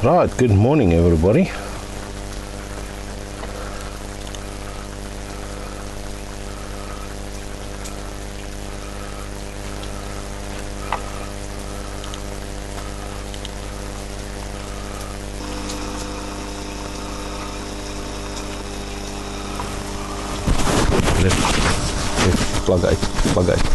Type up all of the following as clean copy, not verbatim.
Right, good morning everybody. Let's plug uit.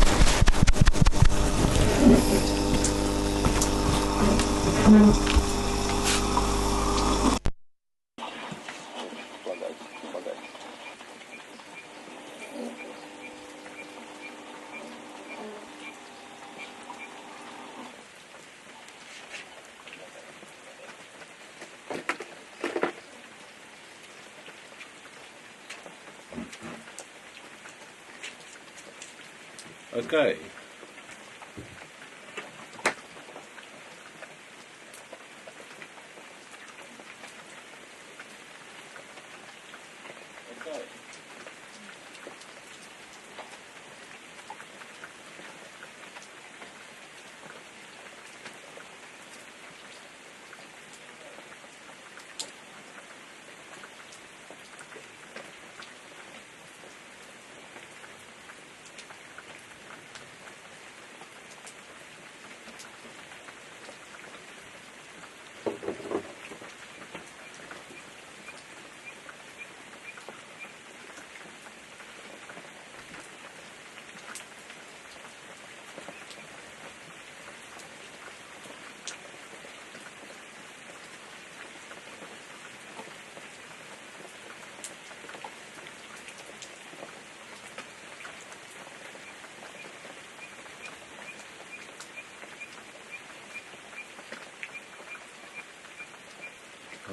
Okay.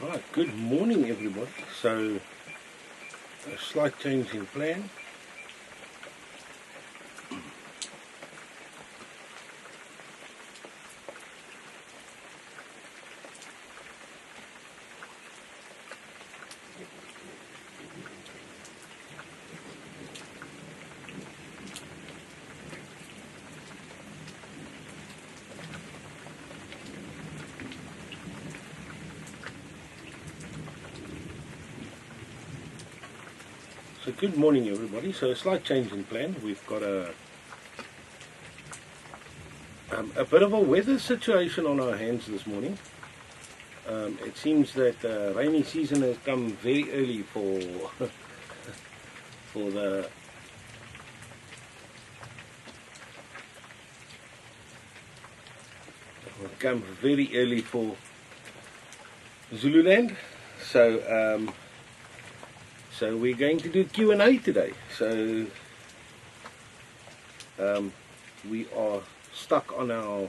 Alright, good morning everybody. So, a slight change in plan. So good morning everybody. So a slight change in plan. We've got a bit of a weather situation on our hands this morning. It seems that rainy season has come very early for Zululand. So we're going to do Q&A today. So we are stuck on our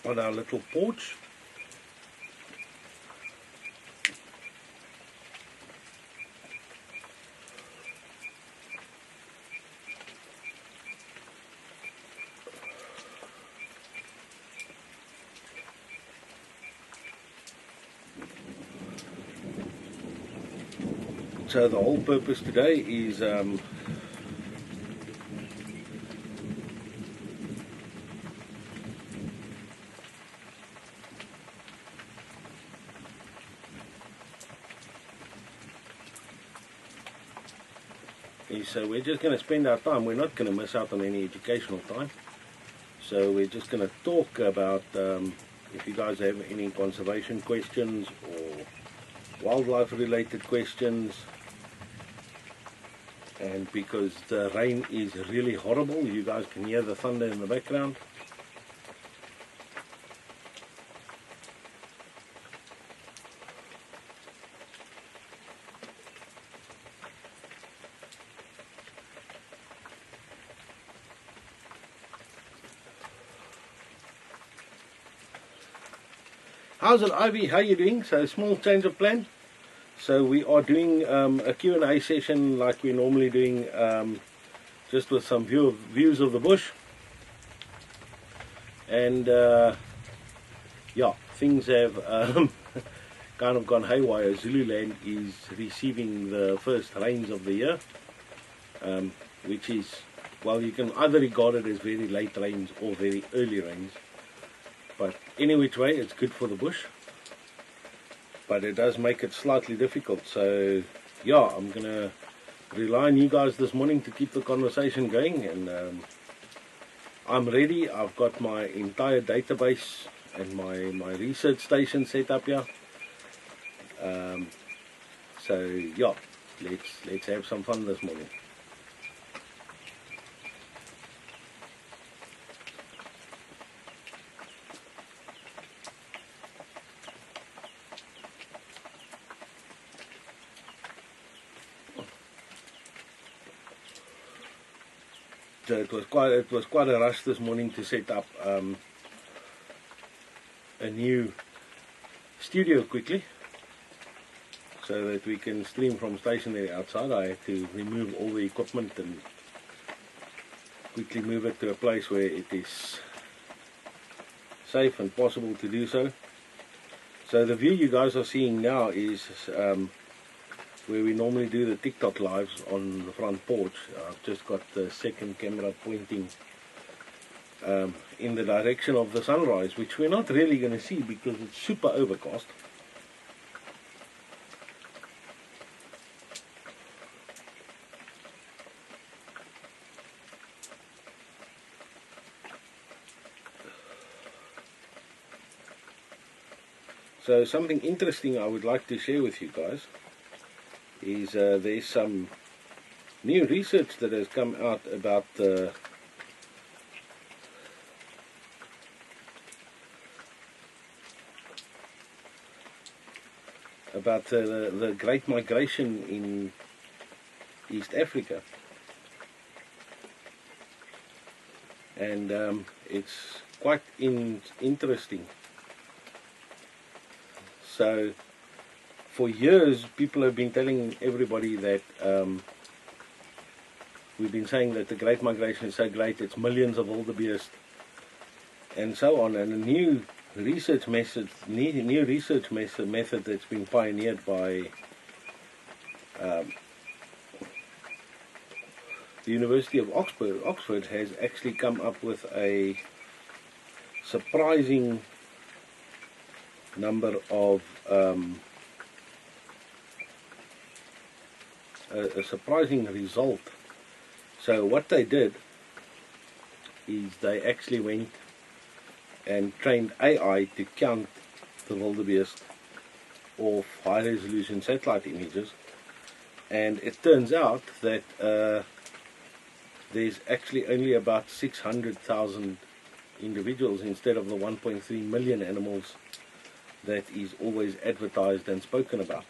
little porch. So the whole purpose today is so we're just going to spend our time. We're not going to miss out on any educational time. So we're just going to talk about if you guys have any conservation questions or wildlife related questions. And because the rain is really horrible, you guys can hear the thunder in the background. How's it, Ivy? How you doing? So small change of plan. So we are doing a Q&A session like we're normally doing, just with some views of the bush. And yeah, things have kind of gone haywire. Zululand is receiving the first rains of the year, which is well, you can either regard it as very late rains or very early rains. But any which way, it's good for the bush. But it does make it slightly difficult. So yeah, I'm going to rely on you guys this morning to keep the conversation going. And I'm ready. I've got my entire database and my research station set up here. So yeah, let's have some fun this morning. So it was quite a rush this morning to set up a new studio quickly, so that we can stream from stationary outside. I had to remove all the equipment and quickly move it to a place where it is safe and possible to do so. So the view you guys are seeing now is where we normally do the TikTok lives on the front porch. I've just got the second camera pointing in the direction of the sunrise, which we're not really going to see because it's super overcast. So something interesting I would like to share with you guys is there's some new research that has come out about the Great Migration in East Africa, and it's quite interesting. So for years people have been telling everybody that we've been saying that the Great Migration is so great, it's millions of wildebeest and so on, and a new research method that's been pioneered by the University of Oxford has actually come up with a surprising number of a surprising result. So what they did is they actually went and trained AI to count the wildebeest off high resolution satellite images, and it turns out that there's actually only about 600,000 individuals instead of the 1.3 million animals that is always advertised and spoken about.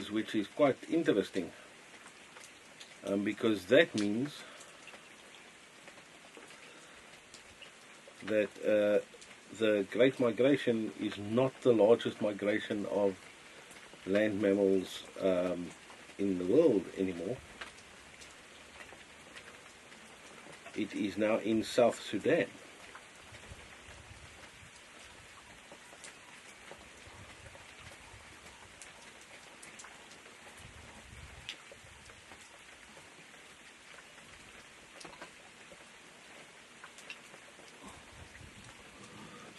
Which is quite interesting, because that means that the Great Migration is not the largest migration of land mammals in the world anymore. It is now in South Sudan.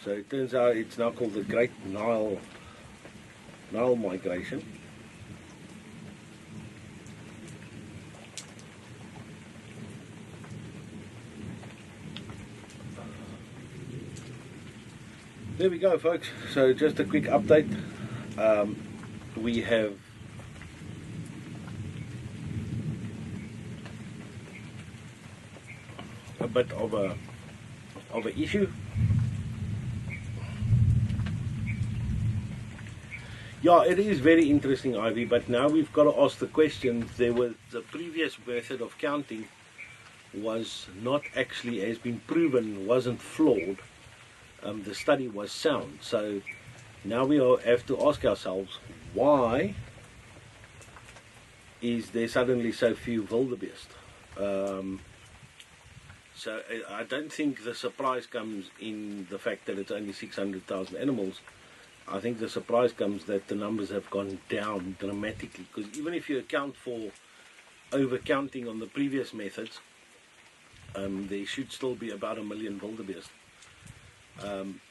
So it turns out it's now called the Great Nile Migration. There we go, folks. So just a quick update. We have a bit of an issue. Yeah, it is very interesting, Ivy, but now we've got to ask the question. There was the previous method of counting was not actually, has been proven, wasn't flawed. the study was sound. So now we have to ask ourselves, why is there suddenly so few wildebeest? So I don't think the surprise comes in the fact that it's only 600,000 animals. I think the surprise comes that the numbers have gone down dramatically, because even if you account for overcounting on the previous methods, there should still be about 1 million wildebeest.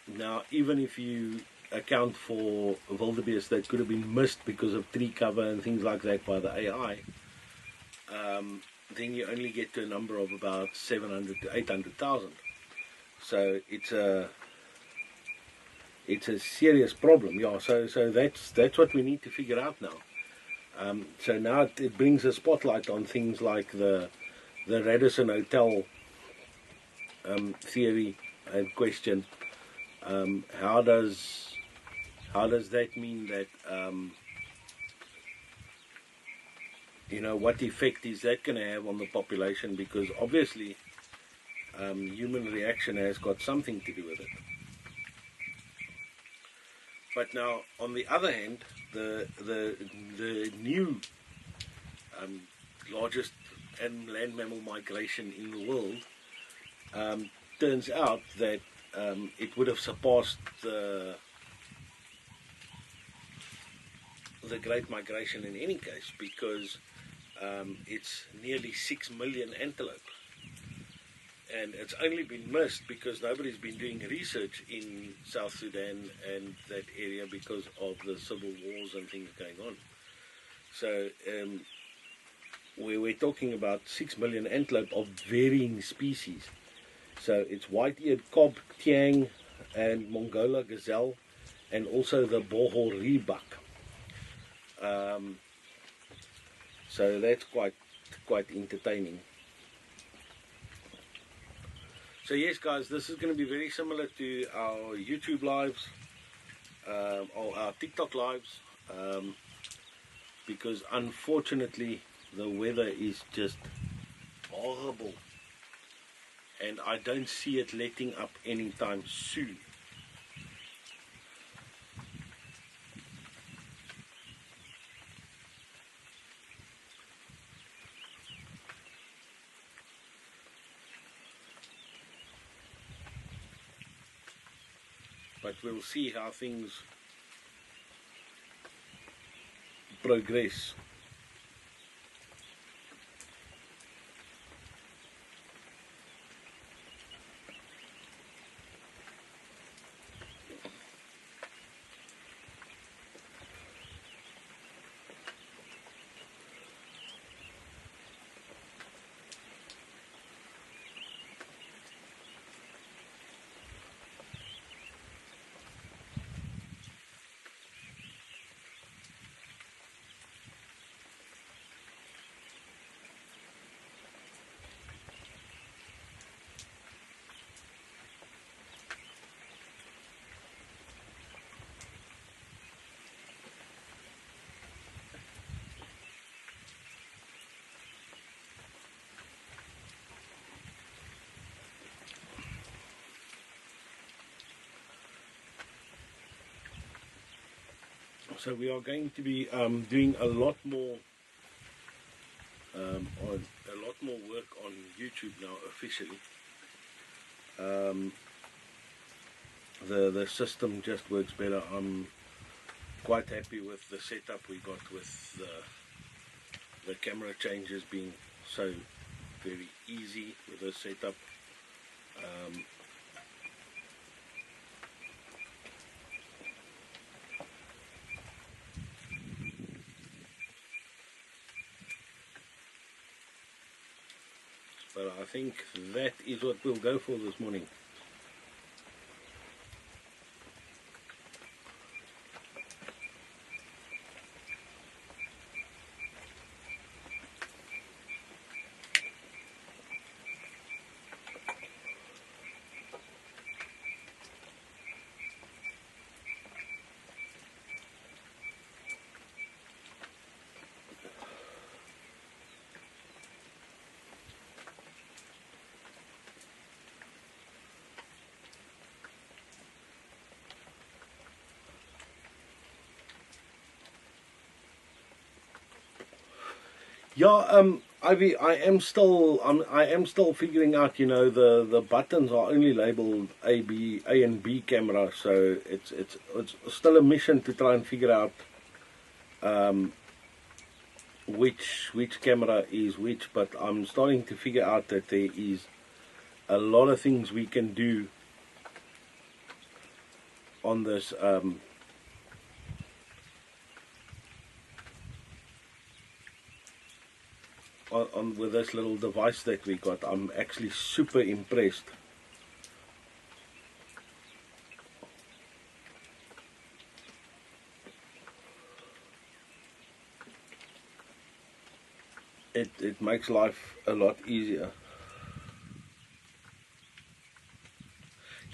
Now, even if you account for wildebeest that could have been missed because of tree cover and things like that by the AI, then you only get to a number of about 700 to 800,000. So it's a serious problem. Yeah. So that's what we need to figure out now. So now it brings a spotlight on things like the Radisson Hotel theory and question. How does that mean that what effect is that going to have on the population? Because obviously human reaction has got something to do with it. But now, on the other hand, the new largest land mammal migration in the world turns out that it would have surpassed the Great Migration in any case, because it's nearly 6 million antelope. And it's only been missed because nobody's been doing research in South Sudan and that area because of the civil wars and things going on. So we're talking about 6 million antelope of varying species. So it's white-eared cob, tiang, and Mongola gazelle, and also the bohori buck. So that's quite entertaining. So yes, guys, this is going to be very similar to our YouTube lives or our TikTok lives, because unfortunately the weather is just horrible, and I don't see it letting up anytime soon. But we'll see how things progress. So we are going to be doing a lot more work on YouTube now officially. The system just works better. I'm quite happy with the setup we got, with the camera changes being so very easy with the setup. But I think that is what we'll go for this morning. Yeah, Ivy, I am still figuring out. You know, the buttons are only labeled A and B camera, so it's still a mission to try and figure out which camera is which. But I'm starting to figure out that there is a lot of things we can do on this on with this little device that we got. I'm actually super impressed. It makes life a lot easier.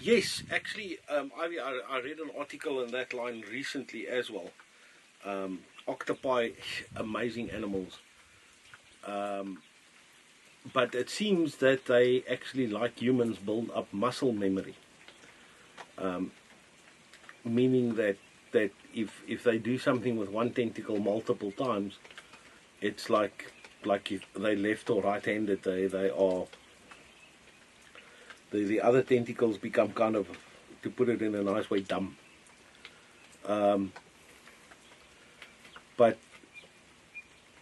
Yes, actually, Ivy, I read an article in that line recently as well. Octopi, amazing animals. But it seems that they actually, like humans, build up muscle memory. Meaning that if they do something with one tentacle multiple times, it's like if they left or right-handed, they are the other tentacles become kind of, to put it in a nice way, dumb. But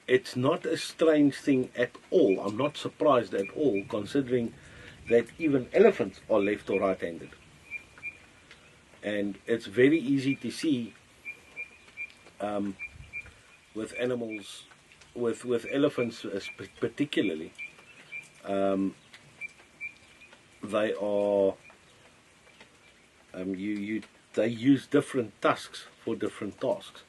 it's not a strange thing at all. I'm not surprised at all, considering that even elephants are left or right-handed. And it's very easy to see with animals, with elephants particularly, they are they use different tusks for different tasks.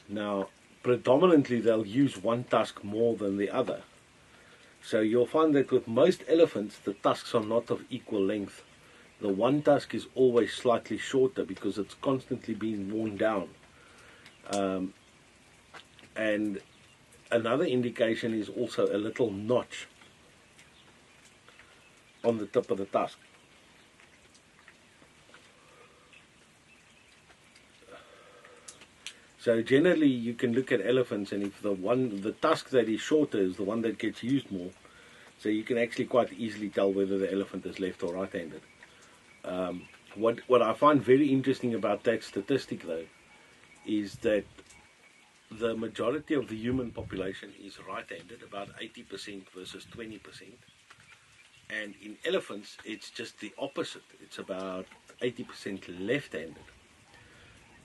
Now, predominantly they'll use one tusk more than the other. So you'll find that with most elephants, the tusks are not of equal length. The one tusk is always slightly shorter because it's constantly being worn down. And another indication is also a little notch on the tip of the tusk. So generally you can look at elephants, and if the tusk that is shorter is the one that gets used more, so you can actually quite easily tell whether the elephant is left or right-handed. What I find very interesting about that statistic, though, is that the majority of the human population is right-handed, about 80% versus 20%. And in elephants, it's just the opposite. It's about 80% left-handed.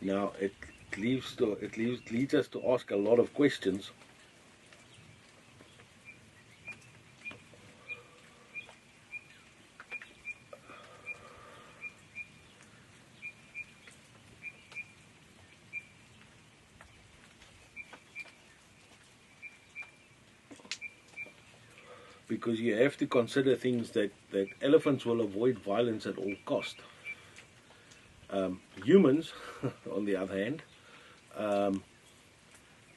Now, it leads us to ask a lot of questions. Because you have to consider things that elephants will avoid violence at all cost. Humans, on the other hand,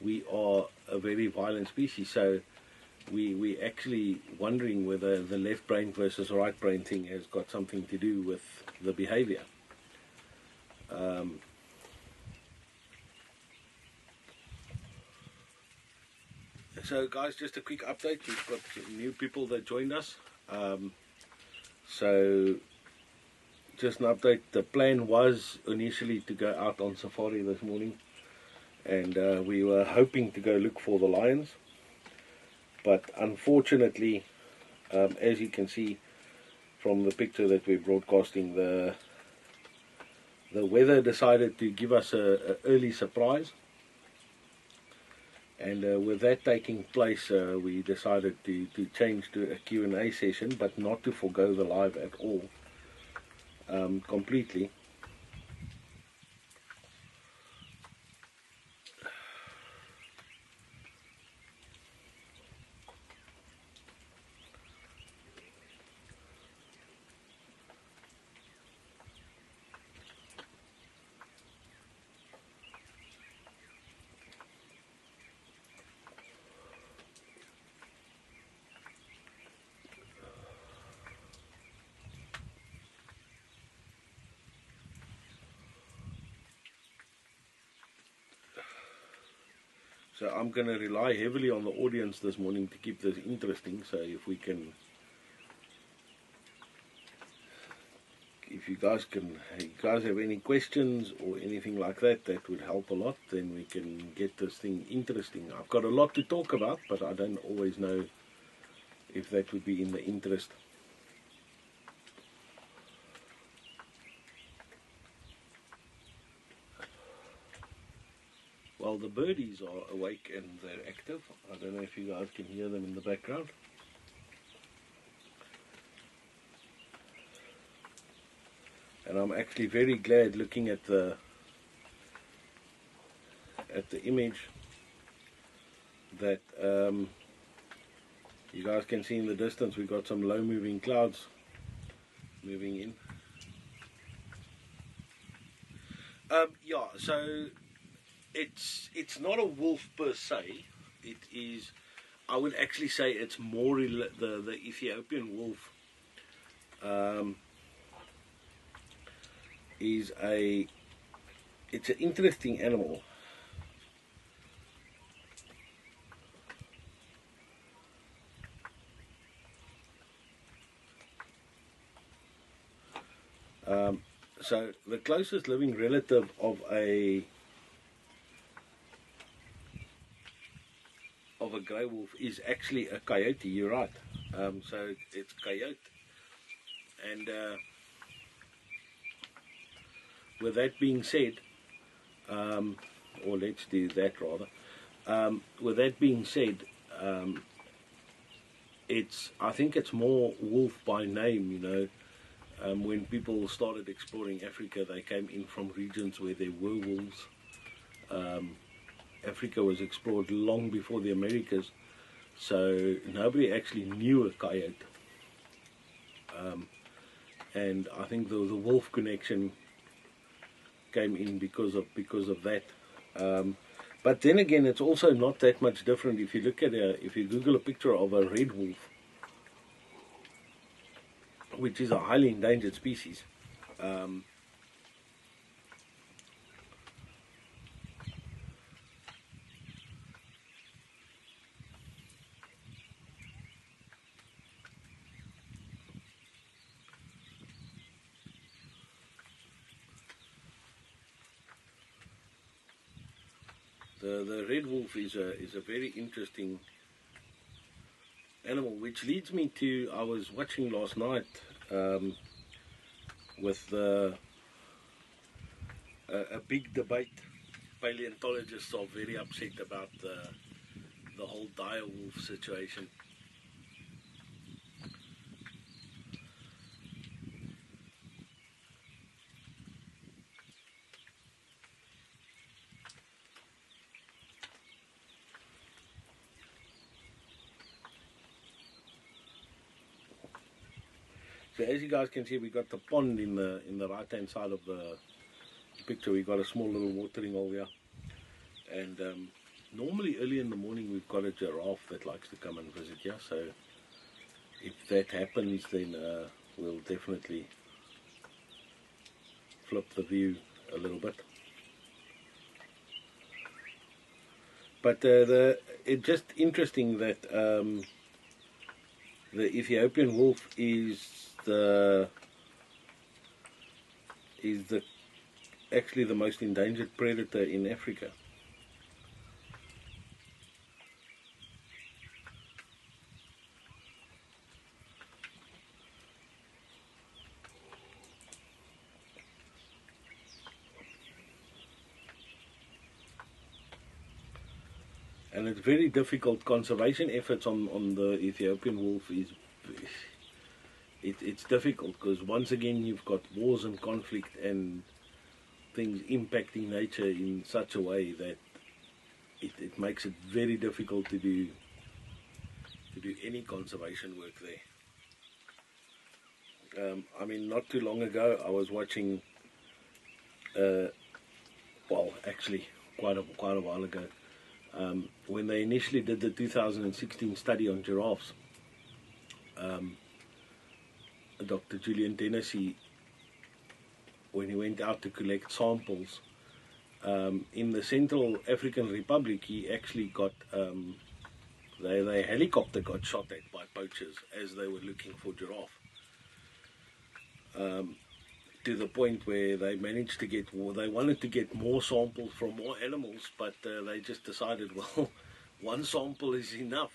we are a very violent species, so we actually wondering whether the left brain versus right brain thing has got something to do with the behavior. So guys, just a quick update. We've got some new people that joined us. So just an update. The plan was initially to go out on safari this morning, and we were hoping to go look for the lions. But unfortunately, as you can see from the picture that we're broadcasting, the weather decided to give us a early surprise. And with that taking place, we decided to change to a Q&A session, but not to forgo the live at all, completely. So I'm going to rely heavily on the audience this morning to keep this interesting. So if you guys have any questions or anything like that, that would help a lot. Then we can get this thing interesting. I've got a lot to talk about, but I don't always know if that would be in the interest. Well, the birdies are awake and they're active. I don't know if you guys can hear them in the background. And I'm actually very glad, looking at the image, that you guys can see in the distance we've got some low moving clouds moving in. Yeah, so it's not a wolf per se. It is, I would actually say it's more the Ethiopian wolf it's an interesting animal. So the closest living relative of a grey wolf is actually a coyote. You're right. So it's coyote, and with that being said, or let's do that rather. With that being said, I think it's more wolf by name. You know, when people started exploring Africa, they came in from regions where there were wolves. Africa was explored long before the Americas, so nobody actually knew a coyote. And I think the wolf connection came in because of that. But then again, it's also not that much different if you look at if you Google a picture of a red wolf, which is a highly endangered species. The red wolf is a very interesting animal, which leads me to, I was watching last night with a big debate. Paleontologists are very upset about the whole dire wolf situation. So as you guys can see, we got the pond in the right hand side of the picture. We got a small little watering hole here, and normally early in the morning we've got a giraffe that likes to come and visit here. So if that happens, then we'll definitely flip the view a little bit. But it's just interesting that the Ethiopian wolf is actually the most endangered predator in Africa. And it's very difficult. Conservation efforts on the Ethiopian wolf it's difficult, because once again you've got wars and conflict and things impacting nature in such a way that it makes it very difficult to do any conservation work there. I mean, not too long ago I was watching, well, actually quite a while ago, when they initially did the 2016 study on giraffes. Dr. Julian Tennessee, when he went out to collect samples, In the Central African Republic, he actually got their helicopter got shot at by poachers as they were looking for giraffe. To the point where they managed to get, they wanted to get more samples from more animals, but they just decided, well, one sample is enough.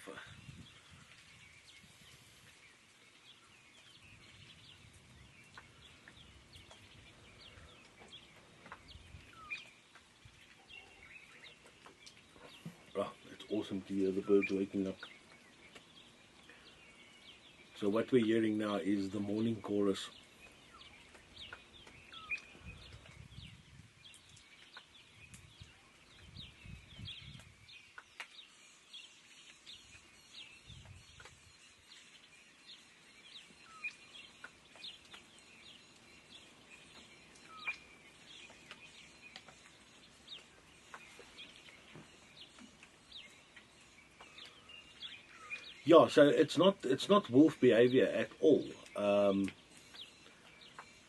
Oh, it's awesome to hear the birds waking up. So what we're hearing now is the morning chorus. Yeah, so it's not wolf behavior at all, and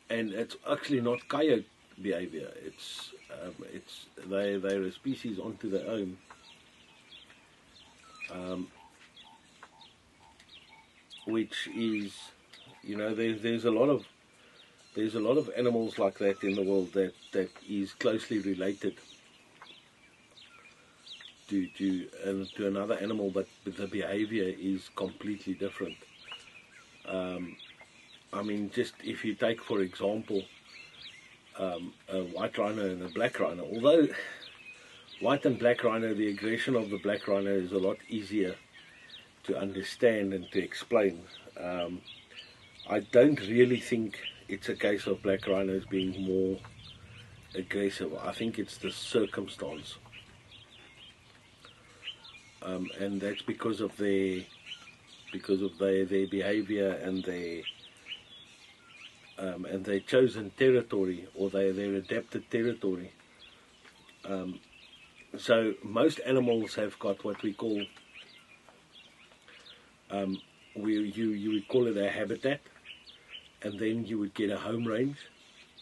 it's actually not coyote behavior. It's they're a species onto their own. Which is, there's a lot of animals like that in the world that is closely related to another animal, but the behavior is completely different. I mean, just if you take, for example, a white rhino and a black rhino, although white and black rhino, the aggression of the black rhino is a lot easier to understand and to explain. I don't really think it's a case of black rhinos being more aggressive. I think it's the circumstance. And that's because of their behavior and their chosen territory, or their adapted territory. So most animals have got what we call, you would call it a habitat, and then you would get a home range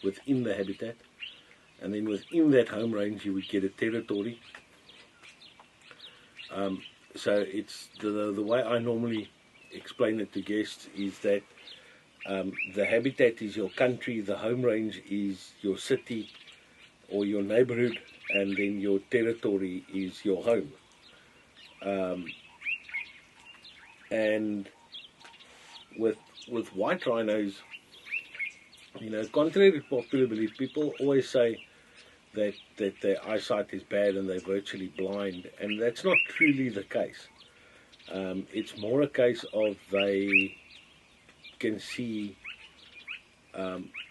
within the habitat, and then within that home range you would get a territory. So it's the way I normally explain it to guests is that the habitat is your country, the home range is your city or your neighborhood, and then your territory is your home. And with white rhinos, contrary to popular belief, people always say that their eyesight is bad and they're virtually blind, and that's not truly the case. It's more a case of they can see,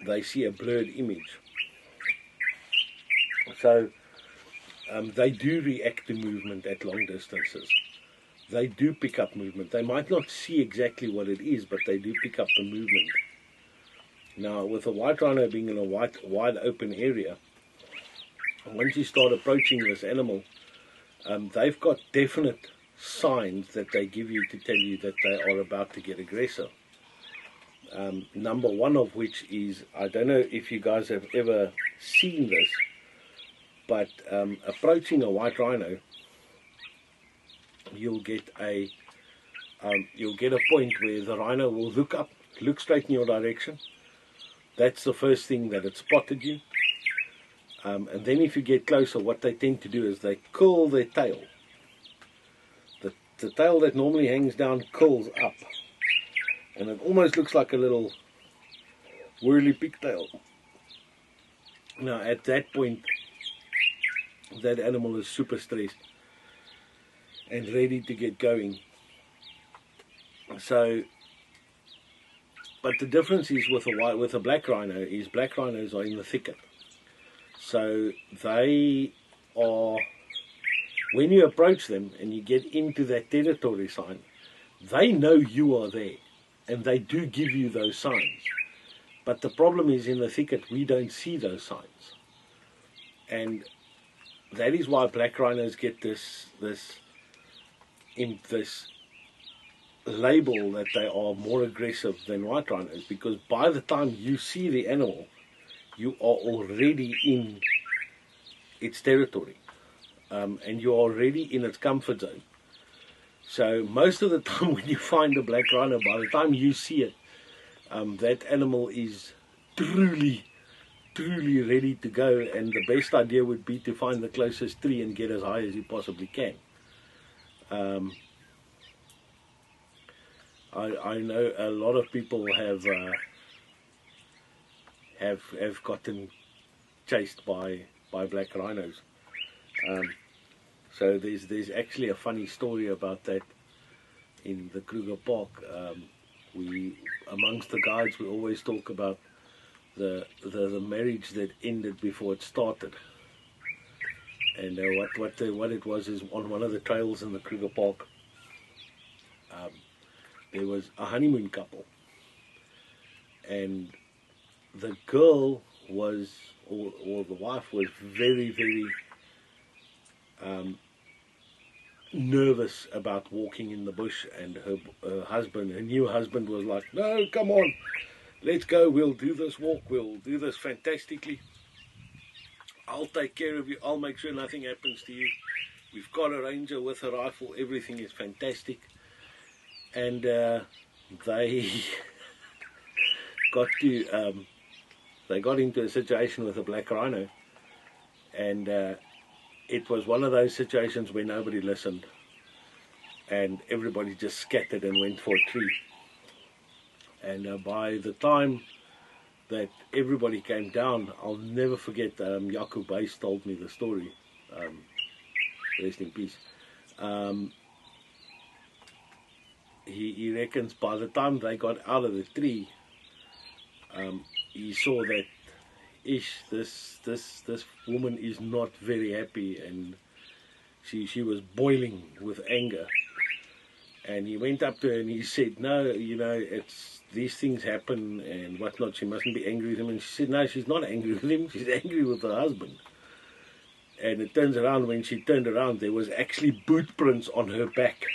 they see a blurred image. So they do react to movement at long distances. They do pick up movement. They might not see exactly what it is, but they do pick up the movement. Now, with a white rhino being in a wide open area, once you start approaching this animal, they've got definite signs that they give you to tell you that they are about to get aggressive. Number one of which is, I don't know if you guys have ever seen this, but approaching a white rhino, you'll get a point where the rhino will look straight in your direction. That's the first thing that it spotted you. And then if you get closer, what they tend to do is they curl their tail. The tail that normally hangs down curls up, and it almost looks like a little whirly pigtail. Now at that point, that animal is super stressed and ready to get going. So, but the difference is with a black rhino is black rhinos are in the thicket. So they are, when you approach them and you get into that territory sign, they know you are there, and they do give you those signs. But the problem is, in the thicket we don't see those signs, and that is why black rhinos get this label that they are more aggressive than white rhinos, because by the time you see the animal, you are already in its territory, and you're already in its comfort zone. So most of the time when you find a black rhino, by the time you see it, that animal is truly ready to go, and the best idea would be to find the closest tree and get as high as you possibly can. I know a lot of people have gotten chased by black rhinos. So there's actually a funny story about that in the Kruger Park. We, amongst the guides, we always talk about the marriage that ended before it started. And what it was is, on one of the trails in the Kruger Park, there was a honeymoon couple, and the girl was, or the wife was very nervous about walking in the bush, and her new husband was like, no, come on, let's go, we'll do this walk, we'll do this fantastically, I'll take care of you, I'll make sure nothing happens to you, we've got a ranger with a rifle, everything is fantastic. And they got into a situation with a black rhino, and it was one of those situations where nobody listened, and everybody just scattered and went for a tree. And by the time that everybody came down, I'll never forget, Jaco Buys told me the story, rest in peace. He reckons by the time they got out of the tree, he saw that this woman is not very happy, and she was boiling with anger. And he went up to her and he said, no, you know, these things happen and whatnot, she mustn't be angry with him. And she said, no, she's not angry with him, she's angry with her husband. And it turns around, when she turned around, there was actually boot prints on her back,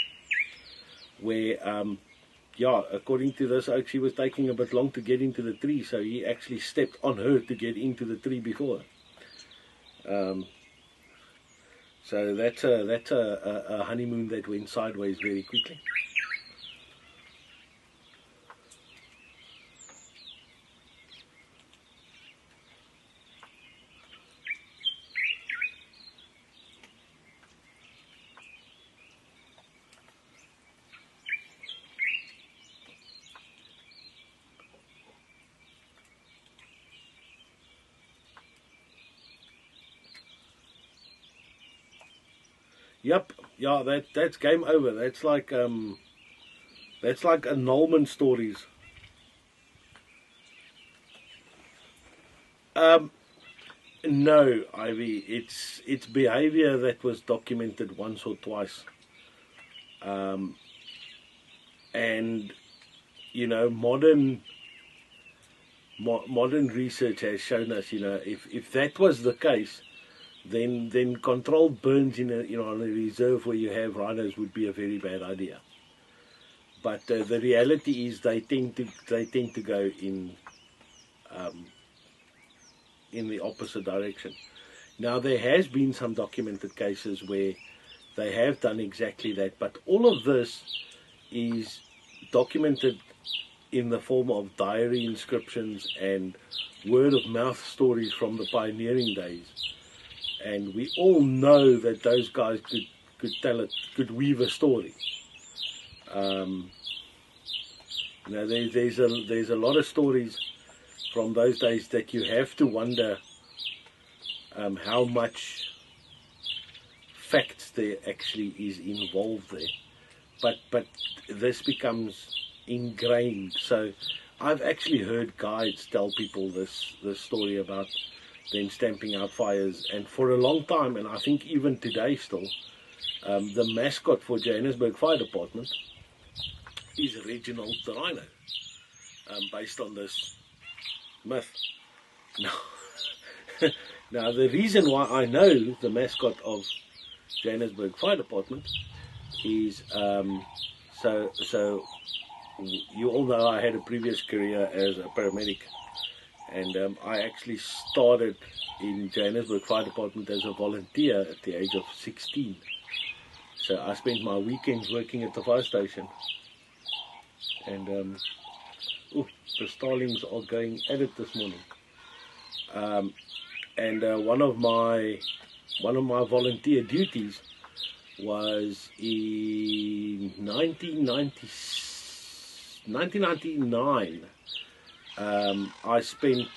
where, yeah, according to this oak, she was taking a bit long to get into the tree, so he actually stepped on her to get into the tree before her. So that's a honeymoon that went sideways very quickly. Yep, yeah, that's game over. That's like annulment stories. No, Ivy, it's behavior that was documented once or twice, and you know, modern research has shown us, you know, if that was the case, then controlled burns in a reserve where you have rhinos would be a very bad idea. But the reality is they tend to go in the opposite direction. Now, there has been some documented cases where they have done exactly that, but all of this is documented in the form of diary inscriptions and word of mouth stories from the pioneering days. And we all know that those guys could weave a story. You know, there's a lot of stories from those days that you have to wonder how much facts there actually is involved there. But this becomes ingrained. So I've actually heard guides tell people this story about them stamping out fires, and for a long time, and I think even today still, the mascot for Johannesburg Fire Department is Reginald the Rhino, based on this myth. Now the reason why I know the mascot of Johannesburg Fire Department is, so you all know I had a previous career as a paramedic, And I actually started in Johannesburg Fire Department as a volunteer at the age of 16. So I spent my weekends working at the fire station. And the starlings are going at it this morning. And one of my volunteer duties was in 1999. I spent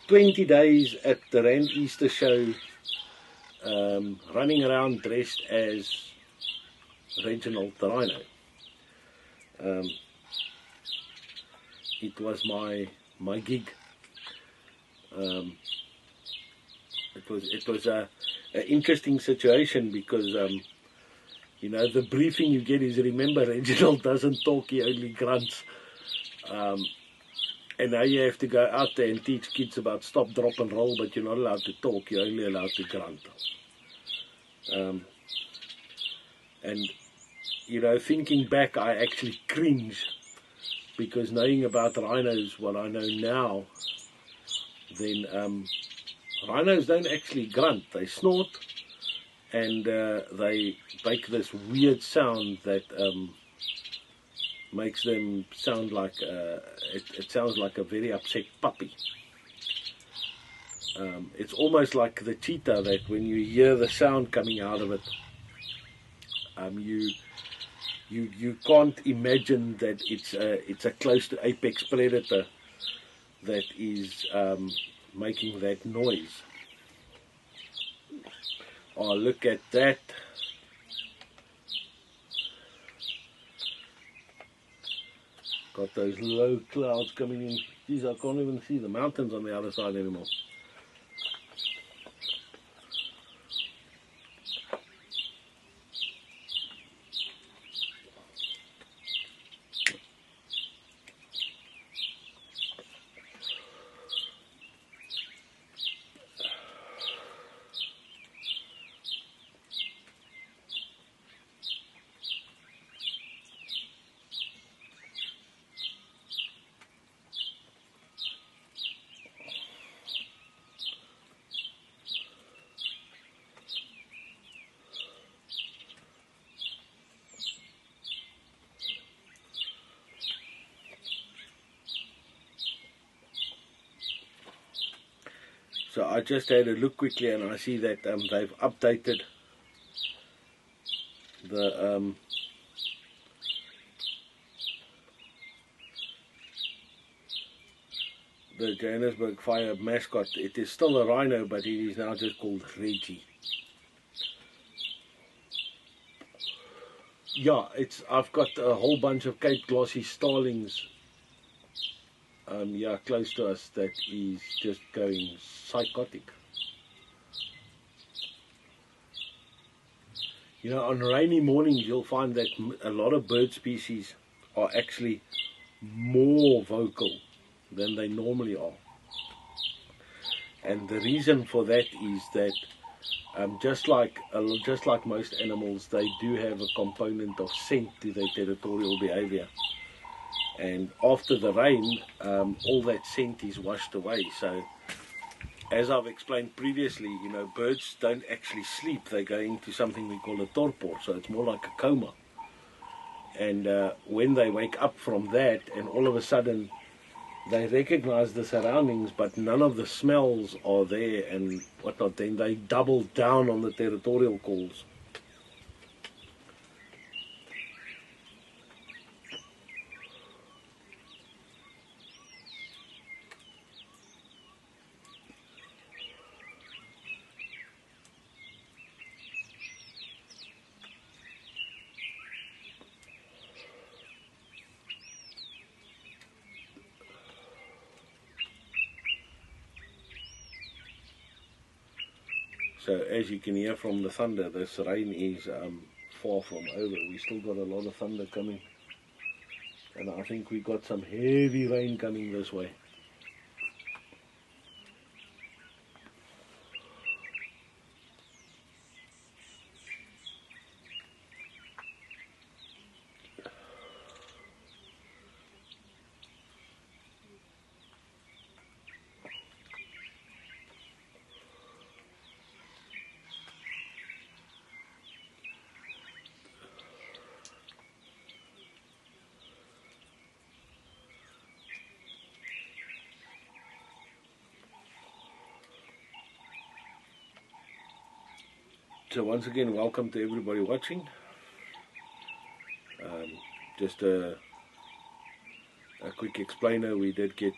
20 days at the Rand Easter show, running around dressed as Reginald the Rhino. It was my gig. It was a interesting situation because you know, the briefing you get is, remember, Reginald doesn't talk, he only grunts. And now you have to go out there and teach kids about stop, drop and roll, but you're not allowed to talk, you're only allowed to grunt. And you know, thinking back, I actually cringe, because knowing about rhinos what I know now, then rhinos don't actually grunt, they snort, and they make this weird sound that makes them sound like, it sounds like a very upset puppy. It's almost like the cheetah, that when you hear the sound coming out of it, you can't imagine that it's a close to apex predator that is making that noise. Oh, look at that. Got those low clouds coming in. Geez, I can't even see the mountains on the other side anymore. So I just had a look quickly, and I see that they've updated the Johannesburg Fire mascot. It is still a rhino, but it is now just called Reggie. Yeah, I've got a whole bunch of Cape Glossy starlings yeah, close to us, that is just going psychotic. You know, on rainy mornings you'll find that a lot of bird species are actually more vocal than they normally are. And the reason for that is that just like most animals, they do have a component of scent to their territorial behavior. And after the rain, all that scent is washed away. So, as I've explained previously, you know, birds don't actually sleep. They go into something we call a torpor, so it's more like a coma. And when they wake up from that, and all of a sudden they recognize the surroundings, but none of the smells are there and whatnot, then they double down on the territorial calls. So as you can hear from the thunder, this rain is far from over. We still got a lot of thunder coming, and I think we got some heavy rain coming this way. So once again, welcome to everybody watching. Just a quick explainer. We did get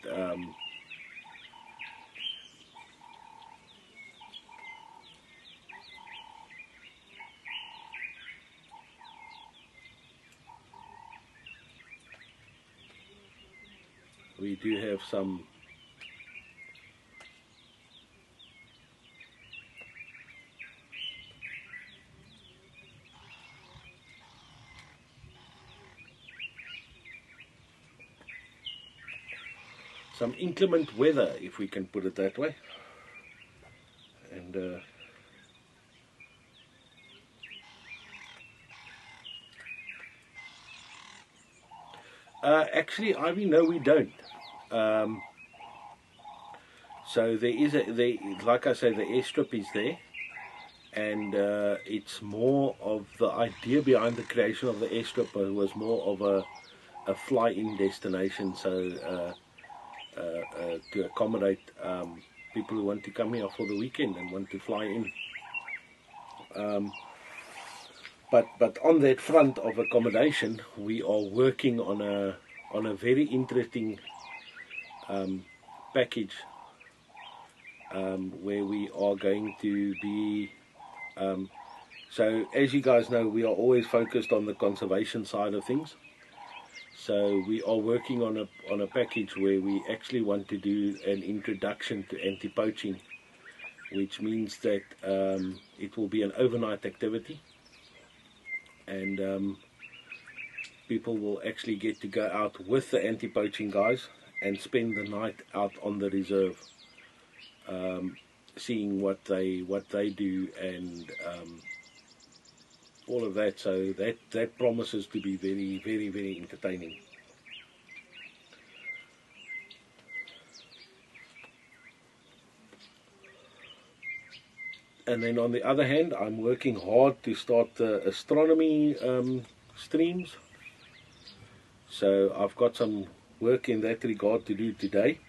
we do have some inclement weather, if we can put it that way, and actually, Ivy, no, we don't. So there is like I say, the airstrip is there, and it's more of the idea behind the creation of the airstrip was more of a fly-in destination. So to accommodate people who want to come here for the weekend and want to fly in. But on that front of accommodation, we are working on a very interesting package where we are going to be. So as you guys know, we are always focused on the conservation side of things. So we are working on a package where we actually want to do an introduction to anti-poaching, which means that it will be an overnight activity, and people will actually get to go out with the anti-poaching guys and spend the night out on the reserve, seeing what they do and all of that. So that promises to be very, very, very entertaining. And then on the other hand, I'm working hard to start the astronomy streams. So I've got some work in that regard to do today.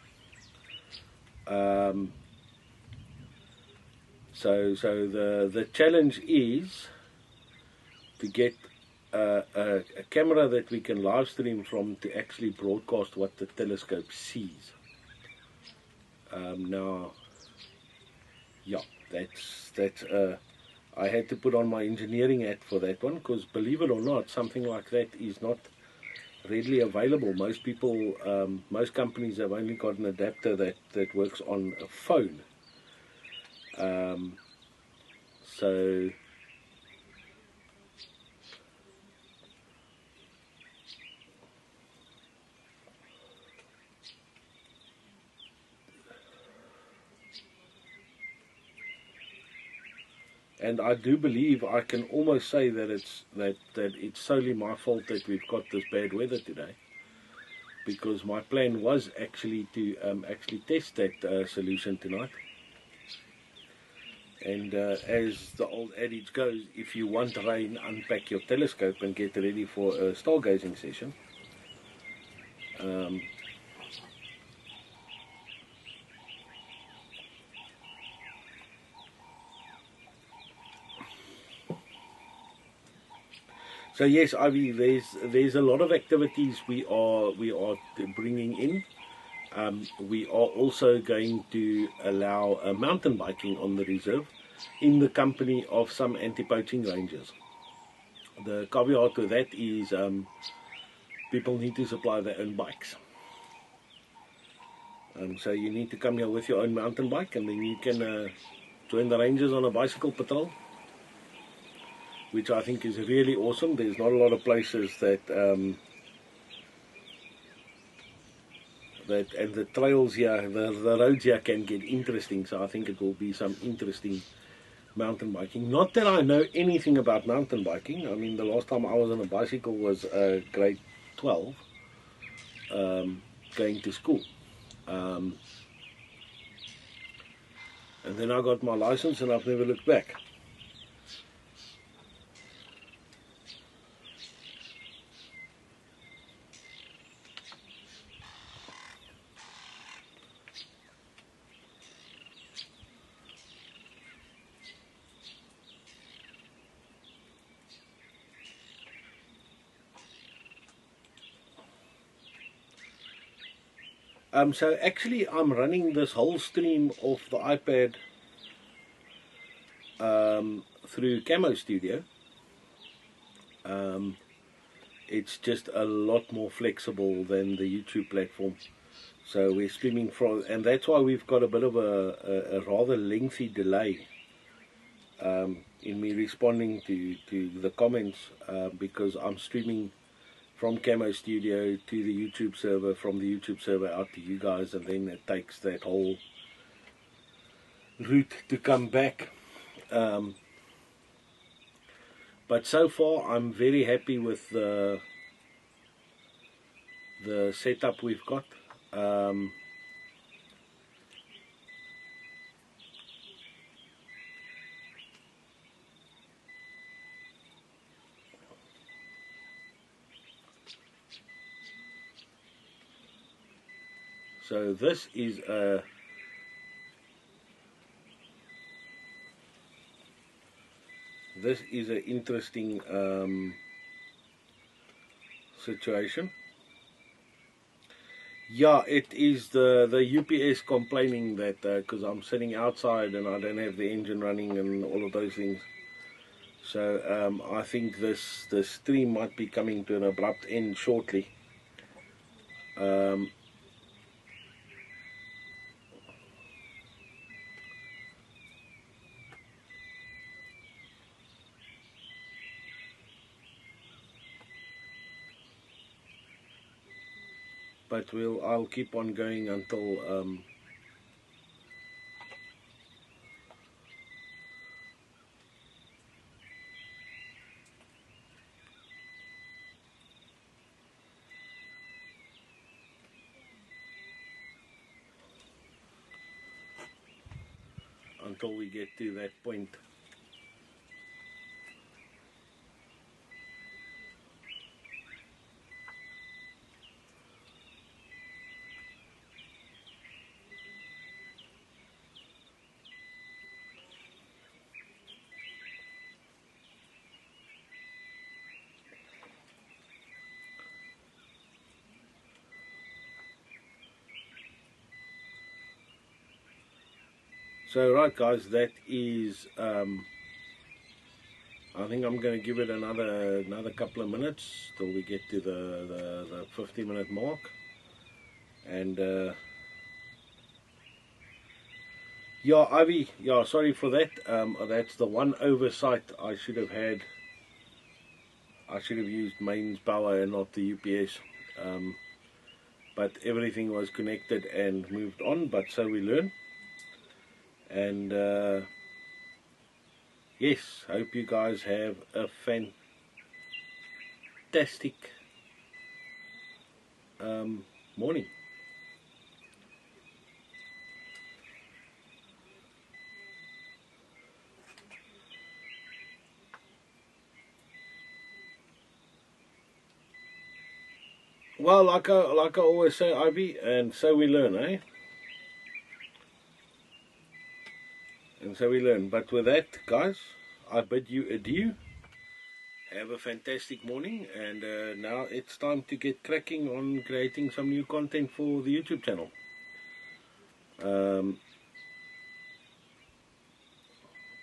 So the challenge is to get a camera that we can live stream from to actually broadcast what the telescope sees. Now, yeah, that's I had to put on my engineering hat for that one, because believe it or not, something like that is not readily available. Most people, most companies have only got an adapter that works on a phone. So and I do believe I can almost say that it's solely my fault that we've got this bad weather today, because my plan was actually to actually test that solution tonight. And as the old adage goes, if you want rain, unpack your telescope and get ready for a stargazing session. So yes, Ivy, there's a lot of activities we are bringing in. We are also going to allow mountain biking on the reserve in the company of some anti-poaching rangers. The caveat to that is people need to supply their own bikes. So you need to come here with your own mountain bike, and then you can join the rangers on a bicycle patrol, which I think is really awesome. There's not a lot of places that and the trails here, the roads here can get interesting. So I think it will be some interesting mountain biking. Not that I know anything about mountain biking. I mean, the last time I was on a bicycle was grade 12, going to school. And then I got my license and I've never looked back. So actually I'm running this whole stream off the iPad through Camo Studio. It's just a lot more flexible than the YouTube platform. So we're streaming from, and that's why we've got a bit of a rather lengthy delay in me responding to the comments, because I'm streaming from Camo Studio to the YouTube server, from the YouTube server out to you guys, and then it takes that whole route to come back. But so far I'm very happy with the setup we've got. So this is a an interesting situation. Yeah, it is the UPS complaining that because I'm sitting outside and I don't have the engine running and all of those things. So I think the stream might be coming to an abrupt end shortly. But I'll keep on going until we get to that point. So right guys, that is I think I'm going to give it another couple of minutes till we get to the 50-minute mark. And yeah, Ivy, yeah, sorry for that. That's the one oversight I should have had. I should have used mains power and not the UPS. But everything was connected and moved on, but so we learn. And yes, hope you guys have a fantastic morning. Well, like I always say, Ivy, and so we learn, eh? And so we learn. But with that, guys, I bid you adieu. Have a fantastic morning, and now it's time to get cracking on creating some new content for the YouTube channel.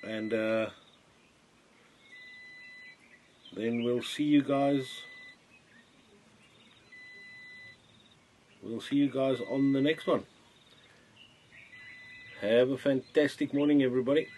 And then we'll see you guys. We'll see you guys on the next one. Have a fantastic morning, everybody.